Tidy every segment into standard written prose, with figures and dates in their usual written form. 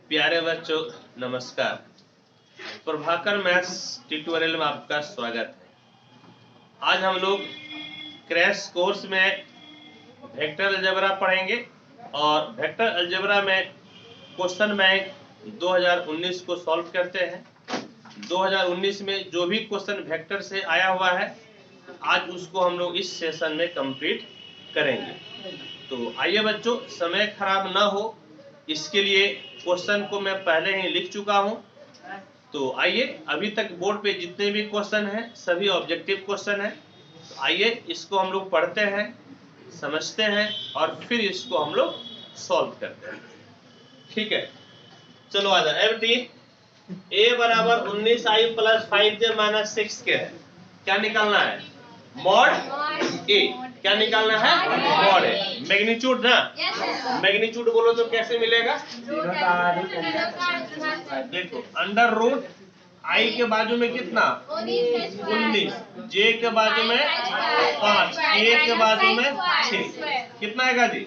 प्यारे बच्चों नमस्कार। प्रभाकर मैथ्स ट्यूटोरियल में आपका स्वागत है। आज हम लोग क्रैश कोर्स में वेक्टर अलजेब्रा पढ़ेंगे और वेक्टर अलजेब्रा में क्वेश्चन बैंक 2019 को सॉल्व करते हैं। 2019 में जो भी क्वेश्चन वेक्टर से आया हुआ है आज उसको हम लोग इस सेशन में कंप्लीट करेंगे। तो आइए बच्चों, समय खराब ना हो इसके लिए क्वेश्चन को मैं पहले ही लिख चुका हूं। तो आइए, अभी तक बोर्ड पे जितने भी क्वेश्चन हैं सभी ऑब्जेक्टिव क्वेश्चन हैं। तो आइए इसको हम लोग पढ़ते हैं, समझते हैं और फिर इसको हम लोग सॉल्व करते हैं। ठीक है, चलो आ जाए। एफ डी ए बराबर 19i + 5j - 6k है। क्या निकालना है? मॉड ए। क्या निकालना है? मॉड ए। मैग्नीट्यूड ना, मैग्नीट्यूड बोलो तो कैसे मिलेगा? देखो, अंडर रूट आई के बाजू में कितना? 19, जे के बाजू में 5, के के बाजू में 6, कितना आएगा जी?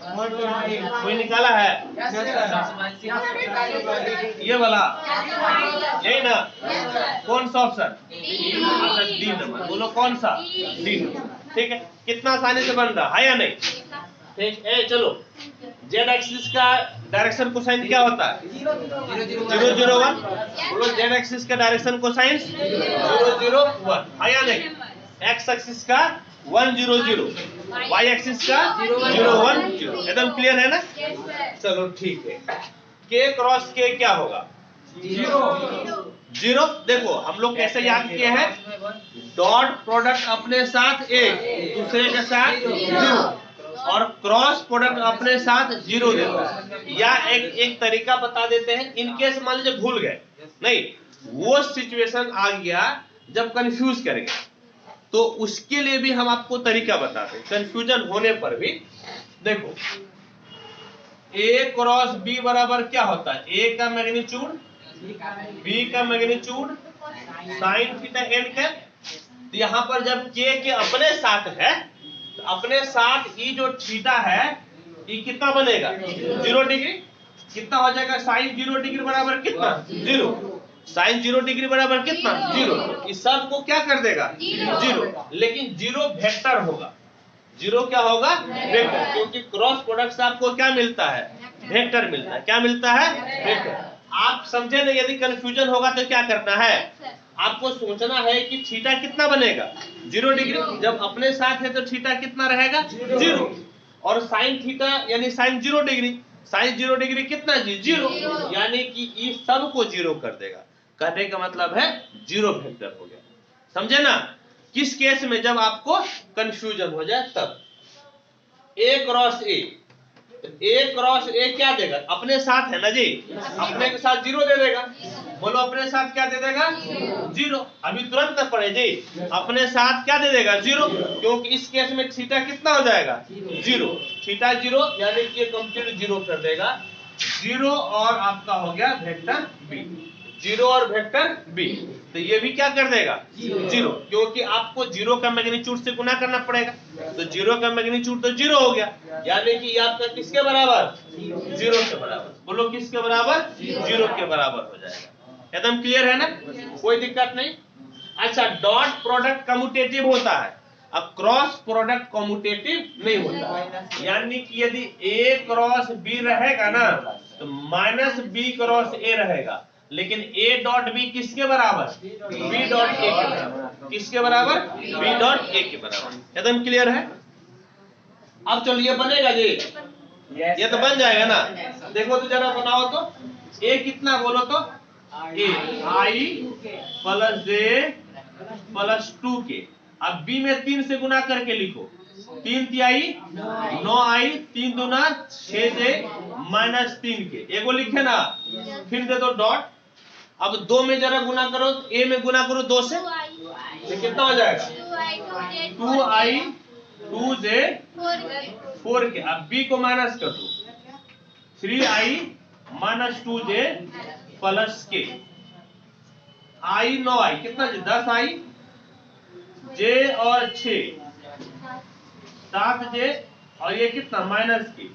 कोई निकाला है? ये वाला, यही ना? कौन सा ऑप्शन? अच्छा, डी नंबर। बोलो कौन सा? D number. ठीक है, कितना आसानी से बन रहा है या नहीं? ठीक है, चलो। जेड एक्सिस का डायरेक्शन कोसाइन क्या होता है? 0 0 1। बोलो जेड एक्सिस का डायरेक्शन कोसाइन 0 0 1 है या नहीं? एक्स एक्सिस का 1 0 0, वाई एक्सिस का 0 1 0। एकदम क्लियर है ना? चलो ठीक है। के क्रॉस के क्या होगा? 0। देखो हम लोग कैसे याद किए हैं? डॉट प्रोडक्ट अपने साथ एक, दूसरे के साथ 0 और क्रॉस प्रोडक्ट अपने साथ 0 देता है। या एक तरीका बता देते हैं, इनकेस मान लीजिए भूल गए, नहीं वो सिचुएशन आ गया जब कंफ्यूज करेंगे तो उसके लिए भी हम आपको तरीका बताते हैं, कंफ्यूजन होने पर भी। देखो ए क्रॉस बी बराबर क्या होता है? ए का मैग्नीट्यूड, बी का magnitude, sine theta n cap. यहाँ पर जब के अपने साथ है तो अपने साथ ये जो थीटा है ये कितना बनेगा? 0 डिग्री। कितना हो जाएगा? साइन 0 डिग्री बराबर कितना? 0। साइन 0 डिग्री बराबर कितना? 0। इस सब को क्या कर देगा? 0। लेकिन 0 वेक्टर होगा। 0 क्या होगा? वेक्टर, क्योंकि क्रॉस प्रोडक्ट से आपको क्या मिलता है? वेक्टर मिलता है। क्या मिलता है? वेक्टर। आप समझे ना? यदि कंफ्यूजन होगा तो क्या करना है? आपको सोचना है कि थीटा कितना बनेगा? 0 डिग्री। जब अपने साथ है तो थीटा कितना रहेगा? 0। और साइन थीटा यानी साइन 0 डिग्री, साइन 0 डिग्री कितना जी? 0। यानी कि इस सब को 0 कर देगा। कहने का मतलब है 0 वेक्टर हो गया। समझे ना? किस केस में? जब आपको कंफ्यूजन हो जाए तब। ए क्रॉस ए, ए क्रॉस ए क्या देगा? अपने साथ है ना जी, अपने के साथ 0 दे देगा। बोलो अपने साथ क्या दे देगा? 0। अभी तुरंत न पढ़े जी, अपने साथ क्या दे देगा? 0, क्योंकि इस केस में थीटा कितना हो जाएगा? 0। थीटा 0 यानी कि कंप्लीट 0 कर देगा। 0 और आपका हो गया वेक्टर बी। 0 और वेक्टर बी, तो ये भी क्या कर देगा? 0, क्योंकि आपको 0 का मैग्नीट्यूड से गुना करना पड़ेगा। तो 0 का मैग्नीट्यूड तो 0 हो गया, यानी कि आपका किसके बराबर? 0 के बराबर। बोलो किसके बराबर? 0 के बराबर हो जाएगा। एकदम क्लियर है ना? कोई दिक्कत नहीं। अच्छा, डॉट प्रोडक्ट कम्यूटेटिव होता है, अब क्रॉस प्रोडक्ट कम्यूटेटिव नहीं होता है। यानी कि यदि ए क्रॉस बी रहेगा ना तो माइनस बी क्रॉस ए रहेगा, लेकिन ए डॉट बी किसके बराबर? बी डॉट ए के बराबर। किसके बराबर? बी डॉट ए के बराबर। एकदम क्लियर है? अब चलो ये बनेगा जी, ये तो बन जाएगा ना? देखो तो जरा बनाओ तो। ए कितना बोलो तो? ए आई + j + 2k। अब बी में 3 से गुना करके लिखो। 3 तिहाई 9i, 3 दूना 6j - 3k। एगो लिखे ना, फिर दे दो डॉट। अब 2 में जरा गुना करो, ए में गुना करो 2 से, तो कितना हो जाएगा? 2i 2j 4k। अब बी को माइनस कर दो, 3i - 2j + k। आई 9i कितना जी? 10i, j और 6 7j और ये कितना माइनस की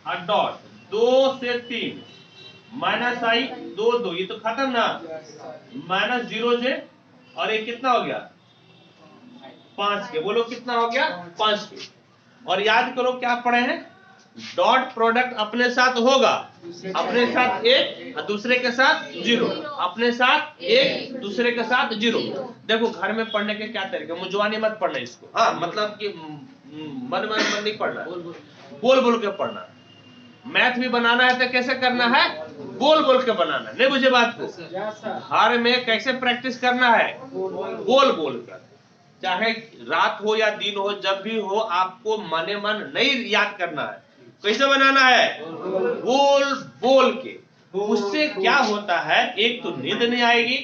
और डॉट 2 से 3 माइनस आई 2 ये तो खत्म ना, माइनस 0j और ये कितना हो गया 5k। बोलो कितना हो गया 5k। और याद करो क्या पढ़े हैं, डॉट प्रोडक्ट अपने साथ होगा, अपने साथ 1 और दूसरे के साथ 0, अपने साथ 1 दूसरे के साथ 0। देखो घर में पढ़ने के क्या तरीके, मुंजवानी मत पढ़ना इसको, हाँ मतलब कि मन नहीं पढ़ना, बोल बोल के पढ़ना। मैथ भी बनाना है तो कैसे करना है, बोल बोल के बनाना, नहीं बुझे बात को। घर में कैसे प्रैक्टिस करना है, बोल बोल कर, चाहे रात हो या दिन हो, जब भी हो आपको मने मन नहीं याद करना है। कैसे बनाना है, बोल बोल के। उससे क्या होता है, एक तो नींद नहीं आएगी,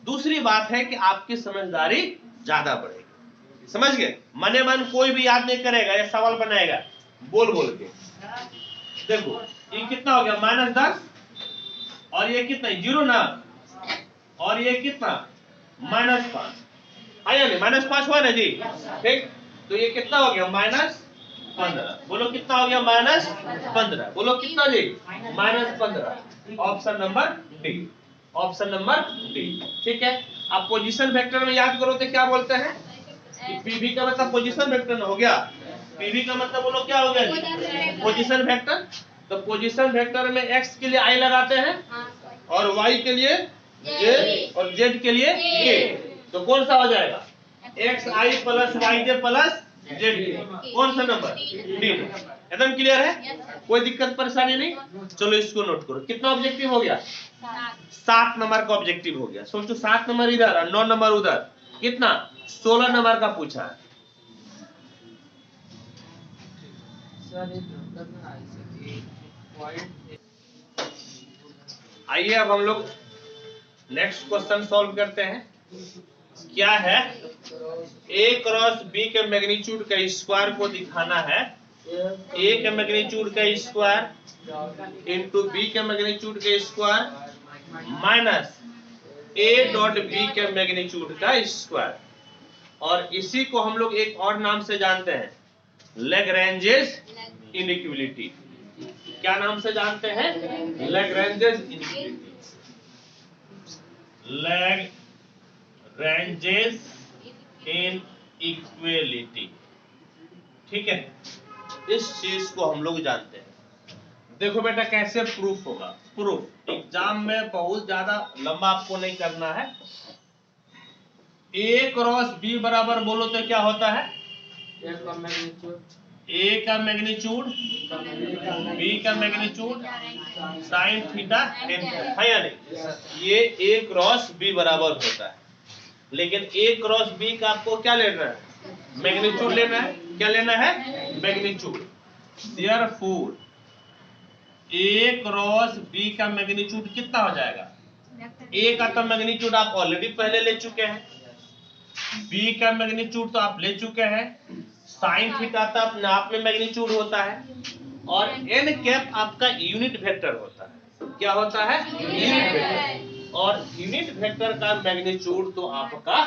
दूसरी बात है कि आपकी समझदारी ज्यादा बढ़ेगी। समझ गए, मने मन कोई भी याद नहीं करेगा, ये सवाल बनाएगा बोल बोल के। देखो ये कितना हो गया -10 और ये कितना 0 ना, और ये कितना -5 आया नहीं, -5 हुआ ना जी, ठीक। तो ये कितना हो गया -15। बोलो कितना हो गया -15। बोलो कितना जी -15। Option number D, option number D, ठीक है। अब पोजीशन वेक्टर में याद करो तो क्या बोलते हैं, पीवी का मतलब पोजीशन वेक्टर हो गया। पीवी का मतलब बोलो क्या हो गया जी, पोजीशन वेक्टर। तो पोजीशन वेक्टर में एक्स के लिए आई लगाते हैं और वाई के लिए जे और जेड के लिए के। तो कौन सा हो जाएगा, एक्स आई प्लस वाई जे प्लस जेड, कौन सा नंबर डी। एकदम क्लियर है, कोई दिक्कत परेशानी नहीं। चलो इसको नोट करो, कितना ऑब्जेक्टिव हो गया 7 नंबर का ऑब्जेक्टिव हो गया। सोचो 7 नंबर इधर और 9 नंबर उधर, कितना 16 नंबर का पूछा है। आइए अब हम लोग नेक्स्ट क्वेश्चन सॉल्व करते हैं। क्या है, a क्रॉस b के मैग्नीट्यूड का स्क्वायर को दिखाना है। a के मैग्नीट्यूड का स्क्वायर इंटू b के मैग्नीट्यूड का square minus a dot b के मैग्नीट्यूड का स्क्वायर। और इसी को हम लोग एक और नाम से जानते हैं, लैग्रेंजेस इनइक्वालिटी। क्या नाम से जानते हैं, लैग्रेंजेस इनइक्वालिटी, लैग्रेंजेस इनइक्वालिटी, ठीक है। इस चीज को हम लोग जानते हैं। देखो बेटा कैसे प्रूफ होगा, प्रूफ एग्जाम में बहुत ज्यादा लंबा आपको नहीं करना है। a क्रॉस b बराबर बोलो तो क्या होता है, a का मैग्नीट्यूड b का मैग्नीट्यूड साइन थीटा n है या नहीं। ये a क्रॉस b बराबर होता है, लेकिन a क्रॉस b का आपको क्या लेना है, मैग्नीट्यूड लेना है। क्या लेना है, magnitude. Therefore a cross b का मैग्नीट्यूड कितना हो जाएगा, a का तो मैग्नीट्यूड आप ऑलरेडी पहले ले चुके हैं, b का मैग्नीट्यूड तो आप ले चुके हैं, साइन थीटा तो अपने आप में मैग्नीट्यूड होता है, और n कैप आपका यूनिट वेक्टर होता है। क्या होता है, यूनिट वेक्टर। और यूनिट वेक्टर का मैग्नीट्यूड तो आपका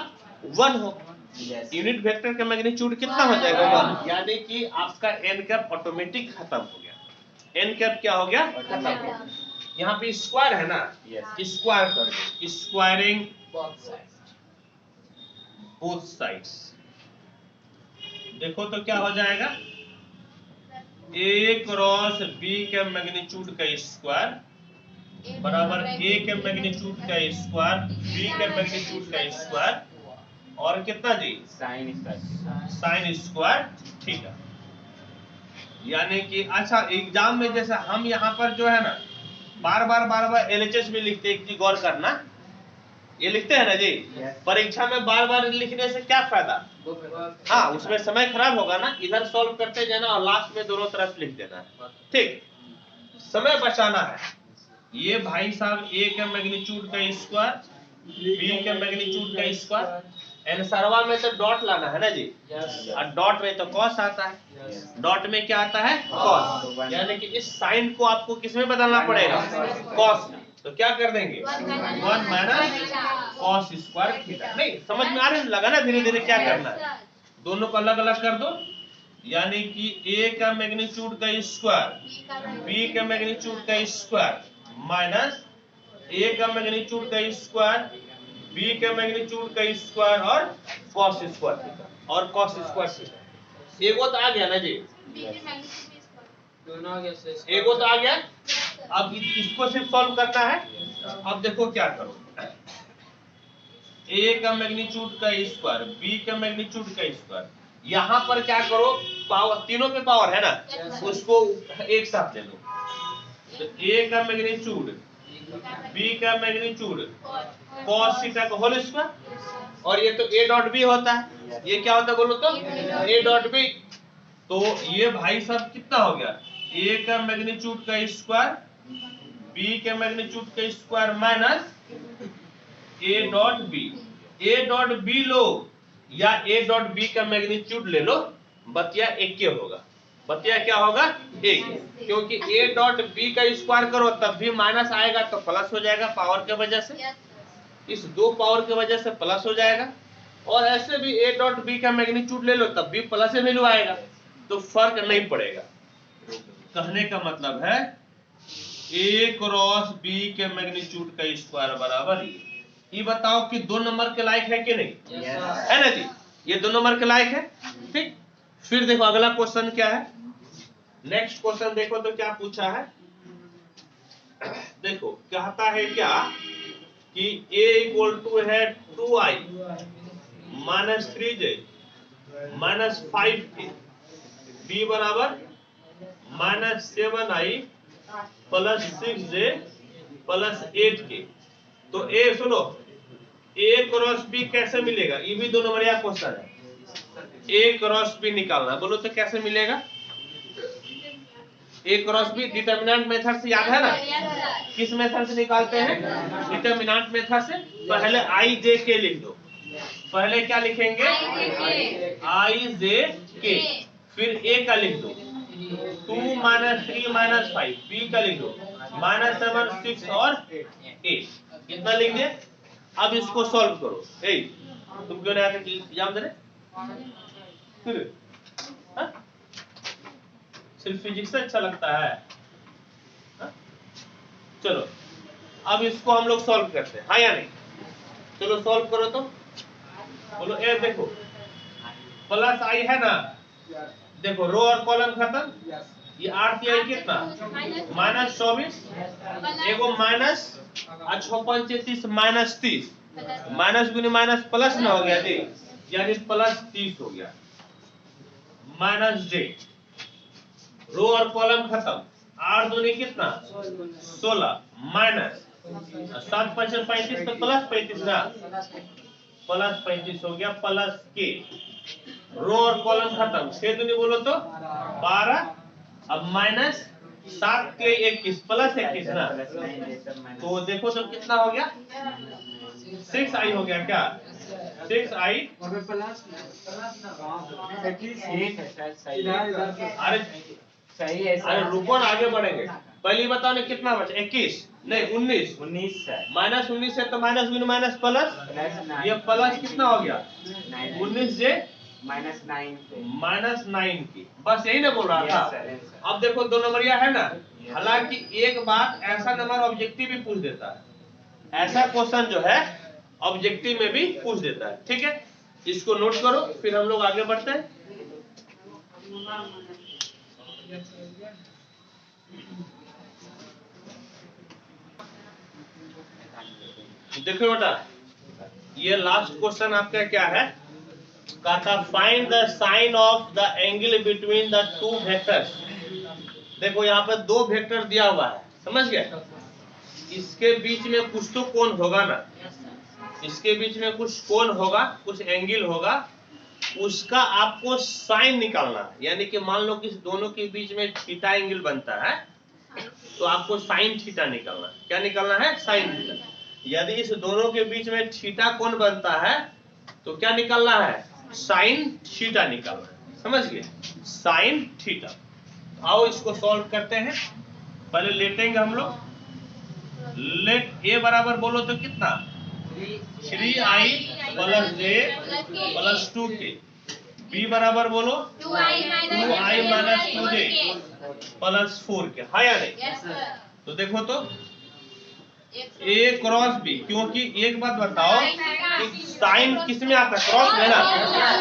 1 होगा। यूनिट वेक्टर का मैग्नीट्यूड कितना हो जाएगा 1, यानी कि आपका n कैप ऑटोमेटिक खत्म हो गया। n कैप क्या हो गया, खत्म हो गया। यहाँ पे स्क्वायर है ना, स्क्वायर कर दो, स्क्वायरिंग बोथ साइड्स। देखो तो क्या हो जाएगा, a क्रॉस b के मैग्नीट्यूड का स्क्वायर बराबर a के मैग्नीट्यूड का स्क्वायर b के मैग्नीट्यूड का स्क्वायर और कितना जी साइन स्क्वायर थीटा। यानी कि अच्छा एग्जाम में जैसे हम यहाँ पर जो है ना बार बार LHS भी लिखते हैं, एक चीज गौर करना, ये लिखते हैं ना जी, परीक्षा में बार बार लिखने से क्या फायदा, हाँ उसमें समय खराब होगा ना। इधर सॉल्व करते जाना और लास्ट में दोनों तरफ लिख देना है, ठीक, समय बचाना है। ये भाई साहब a के मैग्नीट्यूड का स्क्वायर b के मैग्नीट्यूड का स्क्वायर, आंसरवा में तो डॉट लाना है ना जी, और डॉट में तो कॉस आता है, डॉट में क्या आता है कॉस, यानी कि इस साइन को आपको किस में बदलना पड़ेगा, कॉस में। तो क्या कर देंगे 1 माइनस कॉस स्क्वायर थीटा। नहीं समझ में आ रहा है, लगा ना धीरे धीरे क्या करना है, दोनों को अलग अलग कर दो यानी कि ए का मैग्नीट्यूड का स्क्वायर बी के मैग्नीट्यूड का स्क्वायर माइनस ए का मैग्नीट्यूड का स्क्वायर बी के मैग्नीट्यूड का स्क्वायर और कॉस स्क्वायर थीटा और कॉस स्क्वायर थीटा। एगो तो आ गया ना जी, दोनों आ गया। एगो तो आ गया। अब इसको सिर्फ सॉल्व करना है। अब देखो क्या करो, ए का मैग्नीट्यूड का स्क्वायर बी का मैग्नीट्यूड का स्क्वायर, यहाँ पर क्या करो, पावर तीनों पे पावर है ना, उसको एक साथ ले लो। तो ए का मैग्नीट्यूड बी का मैग्नीट्यूड cos थीटा का होल स्क्वायर, और ये तो ए डॉट बी होता है, ये क्या होता है बोलो तो ए डॉट बी। तो ये भाई साहब कितना हो गया, ए का मैग्नीट्यूड का स्क्वायर बी के मैग्नीट्यूड का square minus A dot B. A dot B लो या ए डॉट बी का मैग्नीट्यूड ले लो, बतिया एक के होगा। बतिया क्या होगा, एक, क्योंकि ए डॉट बी का स्क्वायर करो तब भी माइनस आएगा तो प्लस हो जाएगा पावर के वजह से, इस दो पावर के वजह से प्लस हो जाएगा। और ऐसे भी ए डॉट बी का मैग्नीट्यूड ले लो तब भी प्लस से वैल्यू आएगा, तो फर्क नहीं पड़ेगा। कहने का मतलब है ए क्रॉस बी के मैग्नीट्यूड का स्क्वायर बराबर ये बताओ कि 2 नंबर के लायक है कि नहीं, है ना जी, ये 2 नंबर के लायक है। ठीक, फिर देखो अगला क्वेश्चन क्या है, नेक्स्ट क्वेश्चन देखो तो क्या पूछा है। देखो कहता है क्या कि a इक्वल टू है 2i minus 3j minus 5k, b बराबर minus 7i plus 6j plus 8k। तो ए सुनो, ए क्रॉस बी कैसे मिलेगा, ये भी 2 नंबरिया क्वेश्चन है। ए क्रॉस बी निकालना, बोलो तो कैसे मिलेगा। ए क्रॉस बी डिटर्मिनेंट मेथड से याद है ना, किस मेथड से निकालते हैं, डिटर्मिनेंट मेथड से। पहले आई जे के लिख दो, पहले क्या लिखेंगे आई जे के, फिर ए का लिख दो 2 माइनस 3 माइनस 5, बी का लिख दो माइनस 7 6 और 8, कितना लिख दिए। अब इसको सॉल्व करो। ए तुम क्यों नहीं आते एग्जाम देने, फिर सिर्फ फिजिक्स से अच्छा लगता है। हा? चलो अब इसको हम लोग सॉल्व करते हैं, हाँ या नहीं। चलो सॉल्व करो तो बोलो। ए देखो प्लस आई है ना, देखो रो और कॉलम खत्म, ये 8 आई कितना माइनस 24, एगो माइनस 35 माइनस 30, माइनस गुनी माइनस प्लस ना हो गया जी, यानी प्लस 30 हो गया माइनस जे। रो और कॉलम खत्म, 8 दूनी कितना 16 माइनस 7 5 35 तो प्लस 35 ना, प्लस 35 हो गया प्लस के। रो और कॉलम खत्म, 6 दूनी बोलो तो 12, अब माइनस 7 के 21 प्लस 21 ना, तो देखो तो कितना हो गया 6i हो गया क्या, 6i अरे सही है। अरे रुको ना, आगे बढ़ेंगे। पहले बताओ ना कितना बचा, 21 नहीं 19 माइनस 19 है तो माइनस गुना माइनस प्लस, ये प्लस कितना हो गया 19 जे माइनस 9 की, बस यही ना बोल रहा था। अब देखो 2 नंबरिया है ना, हालांकि एक बात ऐसा नंबर ऑब्जेक्टिव भी पूछ देता है, ऐसा क्वेश्चन जो है ऑब्जेक्टिव में भी पूछ देता है। ठीक है, इसको नोट करो, फिर हम लोग आगे बढ़ते हैं। देखो बेटा, ये लास्ट क्वेश्चन आपका क्या है, कहता find the sine of the angle between the 2 vectors. देखो यहाँ पे 2 वेक्टर दिया हुआ है, समझ गए, इसके बीच में कुछ तो कोण होगा ना, इसके बीच में कुछ कोण होगा, कुछ एंगल होगा, उसका आपको साइन निकालना है। यानी कि मान लो कि दोनों के बीच में थीटा एंगल बनता है, तो आपको साइन थीटा निकालना है। क्या निकालना है, साइन थीटा। यदि इस दोनों के बीच में थीटा कोण बनता है तो क्या निकालना है, साइन थीटा निकालना है, समझ गए, साइन थीटा। आओ इसको सॉल्व करते हैं। पहले लेटेंगे हम लोग, लेट ए बराबर बोलो तो कितना 3i प्लस जे प्लस 2k, बी बराबर बोलो 2i माइनस 2j प्लस 4 के, हाँ या नहीं? तो देखो तो ए क्रॉस बी, क्योंकि एक बात बताओ कि साइन किस में आता है? क्रॉस में ना,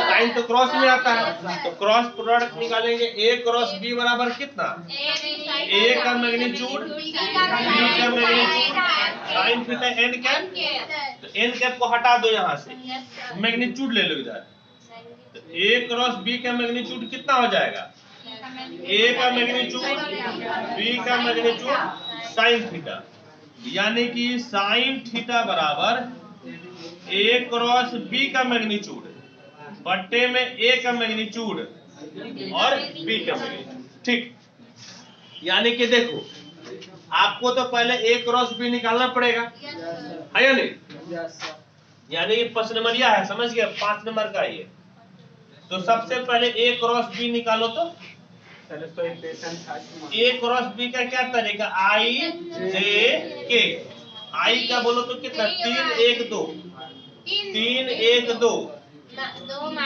साइन तो क्रॉस में आता है, तो क्रॉस प्रोडक्ट निकालेंगे। ए क्रॉस बी बराबर कितना? ए का मैग्नीट्यूड बी का magnitude sine theta n cap, तो एन कैप को हटा दो यहाँ से, मैग्नीट्यूड ले लो इधर। तो ए क्रॉस बी का मैग्नीट्यूड कितना हो जाएगा? ए का मैग्नीट्यूड बी का मैग्नीट्यूड साइन थीटा, यानी कि साइन थीटा बराबर ए क्रॉस बी का मैग्नीट्यूड बट्टे में ए का मैग्नीट्यूड और बी का मैग्नीट्यूड। ठीक, यानी कि देखो आपको तो पहले ए क्रॉस बी निकालना पड़ेगा, है या नहीं? यानी प्रश्न नंबर यह है, समझ गए? 5 नंबर का ये। तो सबसे पहले ए क्रॉस बी निकालो। तो ए क्रॉस बी का क्या तरीका? आई जे के, आई का बोलो तो कितना? 3 1 2, 3 1 2,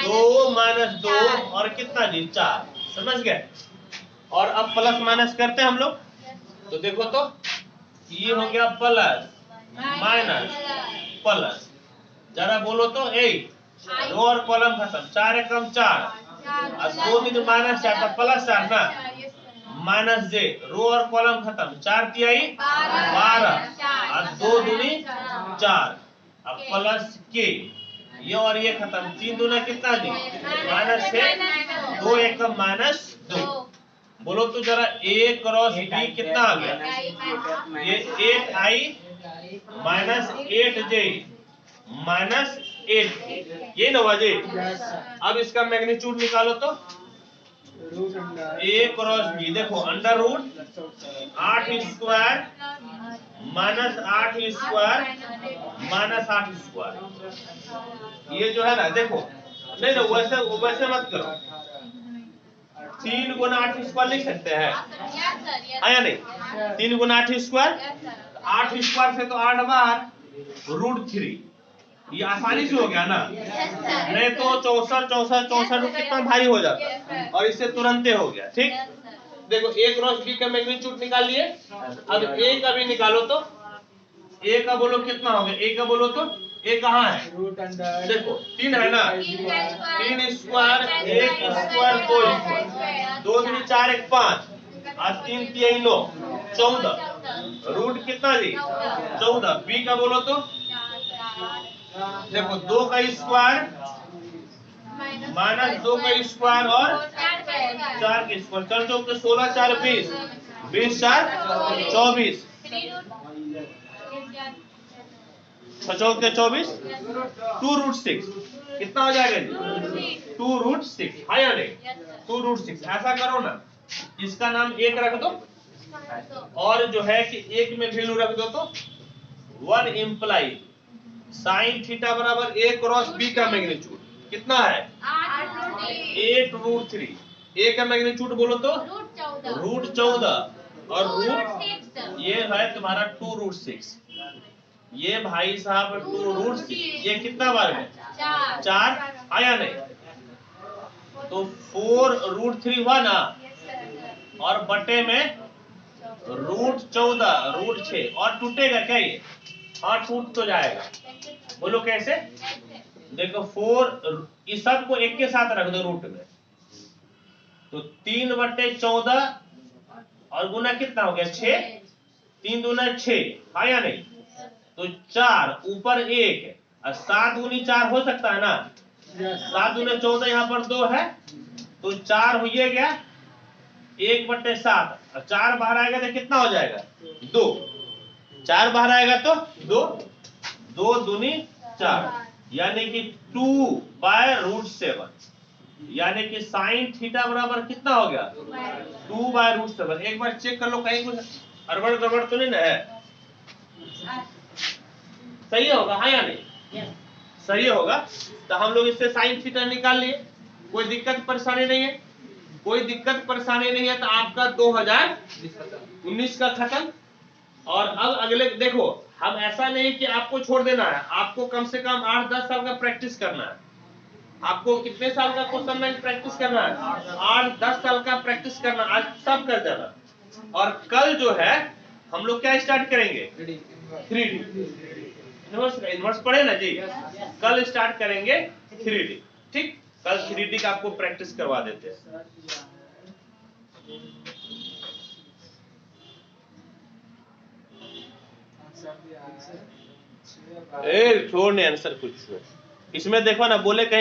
2 माइनस 2 और कितना जी? 4, समझ गए? और अब प्लस माइनस करते हैं हम लोग। तो देखो तो ये हो गया प्लस माइनस प्लस, जरा बोलो तो 8 रो और कॉलम खत्म, 4 एकम 4 और 2 में माइनस 4 प्लस 4 ना, माइनस जे रो और कॉलम खत्म, 4 तिहाई 12 और 2 दूनी 4 अब प्लस के, ये और ये खत्म, 3 दूना कितना जी? माइनस 6, 2 एकम माइनस 2। बोलो तो जरा ए क्रॉस बी कितना आ गया? ये 8i माइनस 8j माइनस 8, ये ना जी? अब इसका मैग्नीट्यूड निकालो तो ए क्रॉस बी, देखो under root 8 square minus 8 square minus 8 square, ये जो है ना, देखो नहीं ना वैसे मत करो, 3 गुना 8 स्क्वायर लिख सकते हैं, आया नहीं? 3 गुना 8 स्क्वायर, 8 स्क्वायर से तो 8 बार √3, ये आसानी से हो गया ना? नहीं तो 64 कितना भारी हो जाता, और इससे तुरंत हो गया। ठीक, देखो ए क्रॉस बी का मैग्नीट्यूड निकाल लिए। अब ए का भी निकालो। तो ए का बोलो कितना हो गया? ए का बोलो तो ए कहाँ है? देखो 3 है ना, 3 स्क्वायर 1 स्क्वायर 2 स्क्वायर, 2 दूनी 4 1 5 और 3 3 9 14, रूट कितना जी? 14। बी का बोलो तो देखो 2 का स्क्वायर माइनस 2 का स्क्वायर और 4 का स्क्वायर, चल चौक के 16 4 20, 20 4 24, 6 के 24, 2√6 कितना हो जाएगा जी? 2√6, हाँ या नहीं? 2√6। ऐसा करो ना, इसका नाम 1 रख दो और जो है कि 1 में वैल्यू रख दो, तो 1 इम्प्लाई साइन थीटा बराबर ए क्रॉस बी का मैग्नीट्यूड कितना है? 8√3। ए का मैग्नीट्यूड बोलो तो √14 और रूट ये है तुम्हारा 2√6, ये भाई साहब 2√6, ये कितना बार में? 4, आया नहीं? तो 4√3 हुआ ना, और बटे में √14 √6, और टूटेगा क्या ये? हाँ टूट तो जाएगा। बोलो कैसे? देखो 4, इस सब को एक के साथ रख दो रूट में, तो 3/14 और गुना कितना हो गया? 6, 3 दूना 6, हाँ या नहीं? तो 4 ऊपर 1 और 7 दूनी 4 हो सकता है ना? 7 दूना 14, यहाँ पर 2 है, तो 4 हो गया 1/7 और 4 बाहर आएगा तो कितना हो जाएगा? 2, 4 बाहर आएगा तो 2, 2 दूनी 4, यानी कि 2/√7, यानी कि साइन थीटा बराबर कितना हो गया? 2/√7। एक बार चेक कर लो कहीं कुछ अड़बड़ गड़बड़ तो नहीं ना है? सही होगा, हाँ या नहीं? सही होगा। तो हम लोग इससे साइन थीटा निकाल लिए, कोई दिक्कत परेशानी नहीं है? कोई दिक्कत परेशानी नहीं है। तो आपका 2019 का खत्म। और अब अगले देखो, हम ऐसा नहीं कि आपको छोड़ देना है, आपको कम से कम 8-10 साल का प्रैक्टिस करना है। आपको कितने साल का क्वेश्चन बैंक प्रैक्टिस करना है? 8-10 साल का प्रैक्टिस करना, आज सब कर देना। और कल जो है हम लोग क्या स्टार्ट करेंगे? 3D इन्वर्स पढ़े ना जी, कल स्टार्ट करेंगे 3D। ठीक, कल 3D का आपको प्रैक्टिस करवा देते हैं। छोड़ नहीं आंसर कुछ इसमें देखो ना, बोले कहीं